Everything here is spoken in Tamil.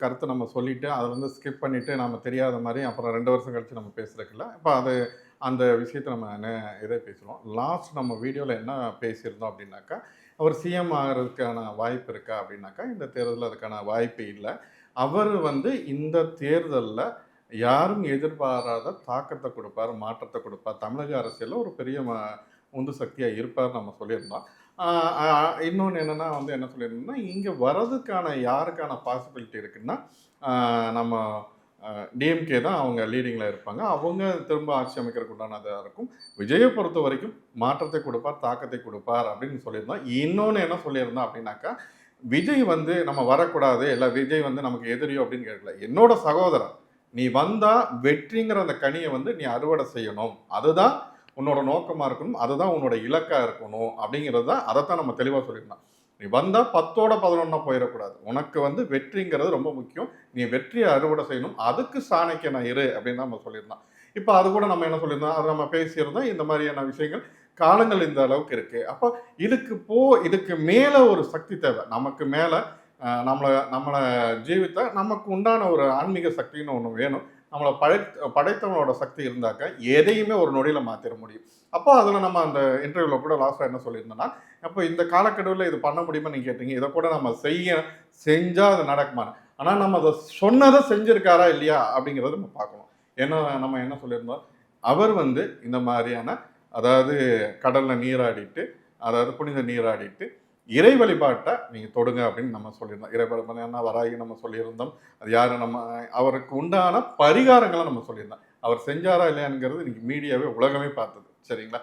கருத்தை நம்ம சொல்லிட்டு அதில் வந்து ஸ்கிப் பண்ணிவிட்டு நம்ம தெரியாத மாதிரி அப்புறம் 2 வருஷம் கழித்து நம்ம பேசுகிறதுக்குல்ல இப்போ அது அந்த விஷயத்தை நம்ம இதை பேசுகிறோம். லாஸ்ட் நம்ம வீடியோவில் என்ன பேசியிருந்தோம் அப்படின்னாக்கா, அவர் சிஎம் ஆகிறதுக்கான வாய்ப்பு இருக்கா அப்படின்னாக்கா, இந்த தேர்தலில் அதுக்கான வாய்ப்பு இல்லை. அவர் வந்து இந்த தேர்தலில் யாரும் எதிர்பாராத தாக்கத்தை கொடுப்பார், மாற்றத்தை கொடுப்பார். தமிழக அரசியலில் ஒரு பெரிய உந்து சக்தியாக இருப்பார் நம்ம சொல்லியிருந்தோம். இன்னொன்று என்னென்னா வந்து என்ன சொல்லியிருந்தோம்னா, இங்கே வர்றதுக்கான யாருக்கான பாசிபிலிட்டி இருக்குன்னா, நம்ம டிஎம்கே தான் அவங்க லீடிங்கில் இருப்பாங்க. அவங்க திரும்ப ஆட்சி அமைக்கிறதுக்கு உண்டானதாக இருக்கும். விஜயை பொறுத்த வரைக்கும் மாற்றத்தை கொடுப்பார், தாக்கத்தை கொடுப்பார் அப்படின்னு சொல்லியிருந்தோம். இன்னொன்று என்ன சொல்லியிருந்தோம் அப்படின்னாக்கா, விஜய் வந்து நம்ம வரக்கூடாது, இல்லை விஜய் வந்து நமக்கு எதிரியோ அப்படின்னு கேட்கல. என்னோட சகோதரன், நீ வந்தா வெற்றிங்கிற அந்த கனியை வந்து நீ அறுவடை செய்யணும். அதுதான் உன்னோட நோக்கமாக இருக்கணும், அதுதான் உன்னோட இலக்காக இருக்கணும் அப்படிங்கிறது தான். அதைத்தான் நம்ம தெளிவாக சொல்லியிருந்தோம். நீ வந்தால் 10ஓட 11 போயிடக்கூடாது. உனக்கு வந்து வெற்றிங்கிறது ரொம்ப முக்கியம். நீ வெற்றியை அறுவடை செய்யணும், அதுக்கு சாணக்கியனா இரு அப்படின்னு தான் நம்ம சொல்லியிருந்தோம். இப்போ அது கூட நம்ம என்ன சொல்லியிருந்தோம், அதை நம்ம பேசியிருந்தோம். இந்த மாதிரியான விஷயங்கள் காலங்கள் இந்த அளவுக்கு இருக்குது. அப்போ இதுக்கு மேலே ஒரு சக்தி தேவை. நமக்கு மேலே நம்மளை ஜீவித்த நமக்கு உண்டான ஒரு ஆன்மீக சக்தின்னு ஒன்று வேணும். நம்மளை படைத்தவனோட சக்தி இருந்தாக்க எதையுமே ஒரு நொடியில் மாற்றிட முடியும். அப்போ அதில் நம்ம அந்த இன்டர்வியூவில் கூட லாஸ்ட்டாக என்ன சொல்லியிருந்தோன்னா, அப்போ இந்த காலக்கெடுவில் இது பண்ண முடியுமா நீங்கள் கேட்டீங்க. இதை கூட நம்ம செஞ்சால் அது நடக்குமான்னு. ஆனால் நம்ம அதை சொன்னதை செஞ்சுருக்காரா இல்லையா அப்படிங்கிறத நம்ம பார்க்கணும். ஏன்னா நம்ம என்ன சொல்லியிருந்தோம், அவர் வந்து இந்த மாதிரியான அதாவது கடலில் நீராடிட்டு, அதாவது புனித நீராடிட்டு இறை வழிபாட்டை நீங்கள் தொடுங்க அப்படின்னு நம்ம சொல்லியிருந்தோம். இறை வழிபாடு வராகி நம்ம சொல்லியிருந்தோம். அது யார் நம்ம அவருக்கு உண்டான பரிகாரங்களை நம்ம சொல்லியிருந்தோம். அவர் செஞ்சாரா இல்லையாங்கிறது இன்னைக்கு மீடியாவே உலகமே பார்த்தது. சரிங்களா?